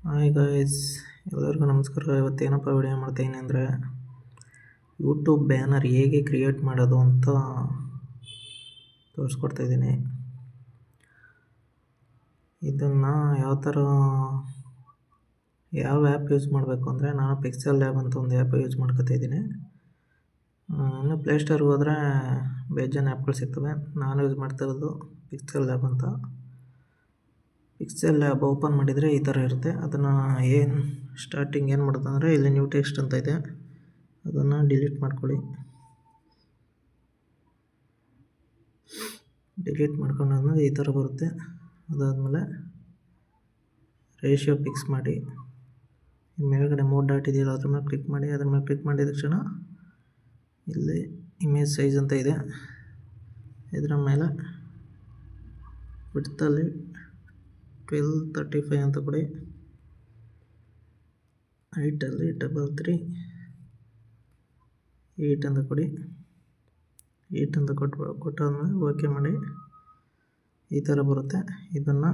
Hi guys, ಎಲ್ಲರಿಗೂ ನಮಸ್ಕಾರ. ಇವತ್ತೇನಪ್ಪ video ಮಾಡ್ತಾಯಿದ್ದೀನಿ ಅಂದರೆ ಯೂಟ್ಯೂಬ್ ಬ್ಯಾನರ್ ಹೇಗೆ ಕ್ರಿಯೇಟ್ ಮಾಡೋದು ಅಂತ ತೋರಿಸ್ಕೊಡ್ತಾಯಿದ್ದೀನಿ. ಇದನ್ನು ಯಾವ ಆ್ಯಪ್ ಯೂಸ್ ಮಾಡಬೇಕು ಅಂದರೆ ನಾನು ಪಿಕ್ಸೆಲ್ ಲ್ಯಾಬ್ ಅಂತ ಒಂದು ಆ್ಯಪ್ ಯೂಸ್ ಮಾಡ್ಕೊತಾಯಿದ್ದೀನಿ. ಇನ್ನು ಪ್ಲೇಸ್ಟೋರ್ಗೆ ಹೋದರೆ ಬೇಜಾನ್ ಆ್ಯಪ್ಗಳು ಸಿಗ್ತವೆ. ನಾನು ಯೂಸ್ ಮಾಡ್ತಿರೋದು ಪಿಕ್ಸೆಲ್ ಲ್ಯಾಬ್ ಅಂತ. ಪಿಕ್ಸೆಲ್ ಲ್ಯಾಬ್ ಓಪನ್ ಮಾಡಿದರೆ ಈ ಥರ ಇರುತ್ತೆ. ಅದನ್ನು ಸ್ಟಾರ್ಟಿಂಗ್ ಏನು ಮಾಡೋದು ಅಂದರೆ ಇಲ್ಲಿ ನ್ಯೂ ಟೆಕ್ಸ್ಟ್ ಅಂತ ಇದೆ, ಅದನ್ನು ಡಿಲೀಟ್ ಮಾಡ್ಕೊಳ್ಳಿ. ಡಿಲೀಟ್ ಮಾಡ್ಕೊಂಡಾದ್ಮೇಲೆ ಈ ಥರ ಬರುತ್ತೆ. ಅದಾದಮೇಲೆ ರೇಷಿಯೋ ಫಿಕ್ಸ್ ಮಾಡಿ, ಮೇಲ್ಗಡೆ 3 ಡಾಟ್ ಇದೆಯಲ್ಲ ಅದ್ರ ಮೇಲೆ ಕ್ಲಿಕ್ ಮಾಡಿ. ಅದ್ರ ಮೇಲೆ ಕ್ಲಿಕ್ ಮಾಡಿದ ತಕ್ಷಣ ಇಲ್ಲಿ ಇಮೇಜ್ ಸೈಜ್ ಅಂತ ಇದೆ, ಇದರ ಮೇಲೆ ವಿಡ್ತಲ್ಲಿ 1235 ಅಂತ ಕೊಡಿ. ಹೈಟಲ್ಲಿ 338 ಅಂತ ಕೊಡಿ. 8 ಅಂತ ಕೊಟ್ಟಾದ್ಮೇಲೆ ಓಕೆ ಮಾಡಿ. ಈ ಥರ ಬರುತ್ತೆ. ಇದನ್ನು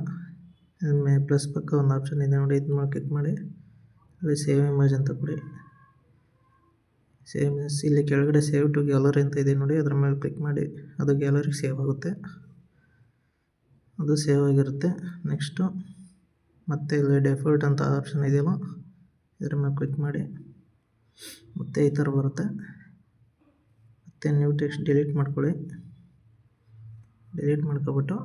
ಪ್ಲಸ್ ಪಕ್ಕ ಒಂದು ಆಪ್ಷನ್ ಇದೆ ನೋಡಿ, ಇದನ್ನ ಕ್ಲಿಕ್ ಮಾಡಿ ಅಲ್ಲಿ ಸೇವ್ ಇಮೇಜ್ ಅಂತ ಕೊಡಿ. ಸೇವ್ ಇಮೇಜ್ ಇಲ್ಲಿ ಕೆಳಗಡೆ ಸೇವ್ ಟು ಗ್ಯಾಲರಿ ಅಂತ ಇದೆ ನೋಡಿ, ಅದರ ಮೇಲೆ ಕ್ಲಿಕ್ ಮಾಡಿ. ಅದು ಗ್ಯಾಲರಿಗೆ ಸೇವ್ ಆಗುತ್ತೆ, ಅದು ಸೇವ್ ಆಗಿರುತ್ತೆ. ನೆಕ್ಸ್ಟು ಮತ್ತೆ ಇಲ್ಲಿ ಡೆಫಾಲ್ಟ್ ಅಂತ ಆಪ್ಷನ್ ಇದೆಯಲ್ಲ, ಇದರ ಮೇಲೆ ಕ್ಲಿಕ್ ಮಾಡಿ. ಮತ್ತೆ ಈ ಥರ ಬರುತ್ತೆ. ಮತ್ತೆ ನ್ಯೂ ಟೆಕ್ಸ್ಟ್ ಡಿಲೀಟ್ ಮಾಡ್ಕೊಳ್ಳಿ. ಡಿಲೀಟ್ ಮಾಡ್ಕೊಬಿಟ್ಟು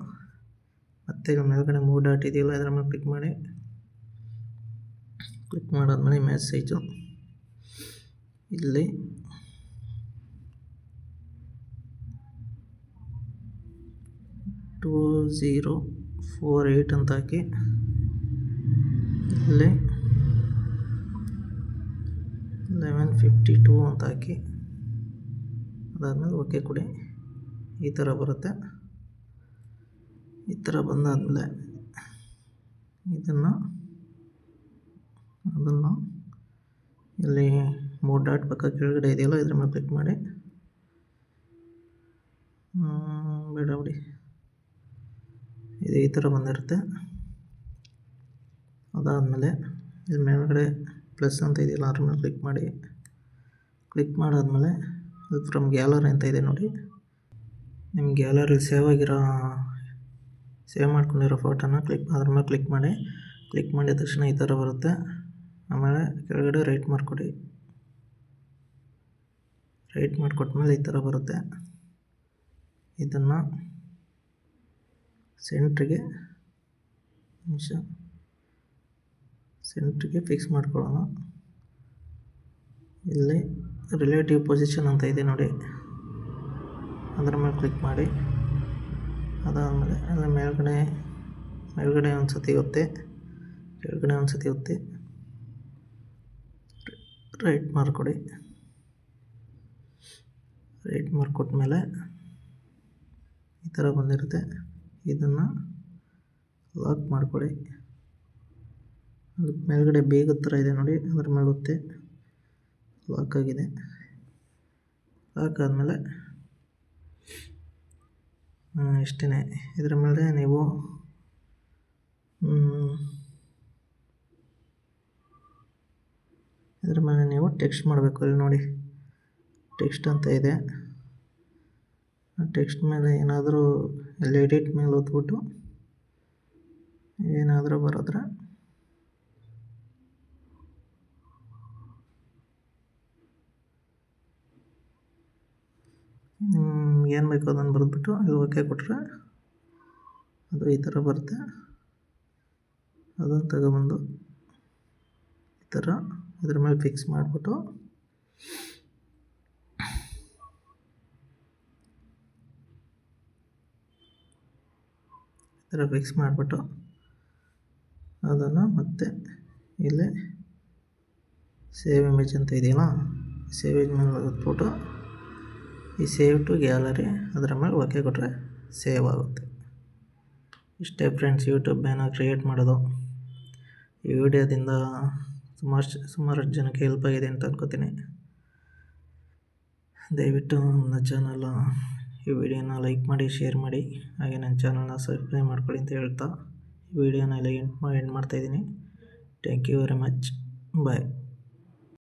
ಮತ್ತೆ ಇಲ್ಲಿ ಮೇಲ್ಗಡೆ 3 ಡಾಟ್ ಇದೆಯಲ್ಲ, ಇದರ ಮೇಲೆ ಕ್ಲಿಕ್ ಮಾಡಿ. ಕ್ಲಿಕ್ ಮಾಡಾದ್ಮೇಲೆ ಇಮೇಜ್ ಸೈಜು ಇಲ್ಲಿ 2048 ಅಂತ ಹಾಕಿ, ಇಲ್ಲಿ 1152 ಅಂತ ಹಾಕಿ, ಅದಾದಮೇಲೆ ಓಕೆ ಕೊಡಿ. ಈ ಥರ ಬರುತ್ತೆ. ಈ ಥರ ಬಂದಾದಮೇಲೆ ಅದನ್ನು ಇಲ್ಲಿ 3 ಡಾಟ್ ಪಕ್ಕ ಕೆಳಗಡೆ ಇದೆಯಲ್ಲ, ಇದ್ರ ಮೇಲೆ ಕ್ಲಿಕ್ ಮಾಡಿ. ಬೇಡ ಬಿಡಿ, ಇದು ಈ ಥರ ಬಂದಿರುತ್ತೆ. ಅದಾದಮೇಲೆ ಇಲ್ಲಿ ಮೇಲ್ಗಡೆ ಪ್ಲಸ್ ಅಂತ ಇದೆಯಲ್ಲ, ಅದ್ರ ಮೇಲೆ ಕ್ಲಿಕ್ ಮಾಡಿ. ಕ್ಲಿಕ್ ಮಾಡಾದ್ಮೇಲೆ ಇದು ಫ್ರಮ್ ಗ್ಯಾಲರಿ ಅಂತ ಇದೆ ನೋಡಿ, ನಿಮ್ಮ ಗ್ಯಾಲರಿ ಸೇವ್ ಮಾಡ್ಕೊಂಡಿರೋ ಫೋಟೋನ ಅದ್ರ ಮೇಲೆ ಕ್ಲಿಕ್ ಮಾಡಿ. ಕ್ಲಿಕ್ ಮಾಡಿದ ತಕ್ಷಣ ಈ ಥರ ಬರುತ್ತೆ. ಆಮೇಲೆ ಕೆಳಗಡೆ ರೈಟ್ ಮಾಡಿಕೊಡಿ. ರೈಟ್ ಮಾಡಿಕೊಟ್ಮೇಲೆ ಈ ಥರ ಬರುತ್ತೆ. ಇದನ್ನು ಸೆಂಟ್ರಿಗೆ ಫಿಕ್ಸ್ ಮಾಡ್ಕೊಳ್ಳೋಣ. ಇಲ್ಲಿ ರಿಲೇಟಿವ್ ಪೊಸಿಷನ್ ಅಂತ ಇದೆ ನೋಡಿ, ಅದರ ಮೇಲೆ ಕ್ಲಿಕ್ ಮಾಡಿ. ಅದಾದಮೇಲೆ ಅಲ್ಲಿ ಮೇಲ್ಗಡೆ ಒಂದು ಸತಿ ಒತ್ತಿ, ಕೆಳಗಡೆ ಒಂದು ಸತಿ ಒತ್ತಿ, ರೈಟ್ ಮಾಡಿಕೊಡಿ. ರೈಟ್ ಮಾಡಿಕೊಟ್ಮೇಲೆ ಈ ಥರ ಬಂದಿರುತ್ತೆ. ಇದನ್ನು ಲಾಕ್ ಮಾಡಿಕೊಡಿ. ಅದಕ್ಕೆ ಮೇಲ್ಗಡೆ ಬೇಗದ ಥರ ಇದೆ ನೋಡಿ, ಅದ್ರ ಮೇಲೆ ಒತ್ತಿ. ಲಾಕ್ ಆಗಿದೆ. ಲಾಕ್ ಆದಮೇಲೆ ಇಷ್ಟೇ. ಇದರ ಮೇಲೆ ನೀವು ಟೆಕ್ಸ್ಟ್ ಮಾಡಬೇಕು. ಇಲ್ಲಿ ನೋಡಿ ಟೆಕ್ಸ್ಟ್ ಅಂತ ಇದೆ. ಟೆಕ್ಸ್ಟ್ ಮೇಲೆ ಏನಾದರೂ ಇಲ್ಲಿ ಎಡಿಟ್ ಮೇಲೆ ಒತ್ಬಿಟ್ಟು ಏನಾದರೂ ಬರೋದ್ರೆ ಏನು ಬೇಕೋ ಅದನ್ನು ಬರೆದ್ಬಿಟ್ಟು ಇಲ್ಲಿ ಓಕೆ ಕೊಟ್ಟರೆ ಅದು ಈ ಥರ ಬರುತ್ತೆ. ಅದನ್ನು ತಗೊಬಂದು ಈ ಥರ ಇದ್ರ ಮೇಲೆ ಫಿಕ್ಸ್ ಮಾಡಿಬಿಟ್ಟು ಈ ಥರ ಫಿಕ್ಸ್ ಮಾಡಿಬಿಟ್ಟು ಅದನ್ನು ಮತ್ತೆ ಇಲ್ಲಿ ಸೇವ್ ಇಮೇಜ್ ಅಂತ ಇದೆಯಲ್ಲ, ಸೇವ್ ಇಮೇಜ್ ಮೇಲೆ ಒತ್ಬಿಟ್ಟು ಈ ಸೇವ್ ಟು ಗ್ಯಾಲರಿ ಅದರ ಮೇಲೆ ಓಕೆ ಕೊಟ್ಟರೆ ಸೇವ್ ಆಗುತ್ತೆ. ಇಷ್ಟೇ ಫ್ರೆಂಡ್ಸ್, ಯೂಟ್ಯೂಬ್ ಬ್ಯಾನರ್ ಕ್ರಿಯೇಟ್ ಮಾಡೋದು. ಈ ವಿಡಿಯೋದಿಂದ ಸುಮಾರು ಜನಕ್ಕೆ ಹೆಲ್ಪ್ ಆಗಿದೆ ಅಂತ ಅನ್ಕೋತೀನಿ. ದಯವಿಟ್ಟು ನನ್ನ ಚಾನಲ್ ಈ ವಿಡಿಯೋನ ಲೈಕ್ ಮಾಡಿ, ಶೇರ್ ಮಾಡಿ, ಹಾಗೆ ನನ್ನ ಚಾನಲ್ನ ಸಬ್ಸ್ಕ್ರೈಬ್ ಮಾಡ್ಕೊಳ್ಳಿ ಅಂತ ಹೇಳ್ತಾ ಈ ವಿಡಿಯೋನ ಎಲ್ಲ ಎಂಡ್ ಮಾಡ್ತಾಯಿದ್ದೀನಿ. Thank you very much. Bye.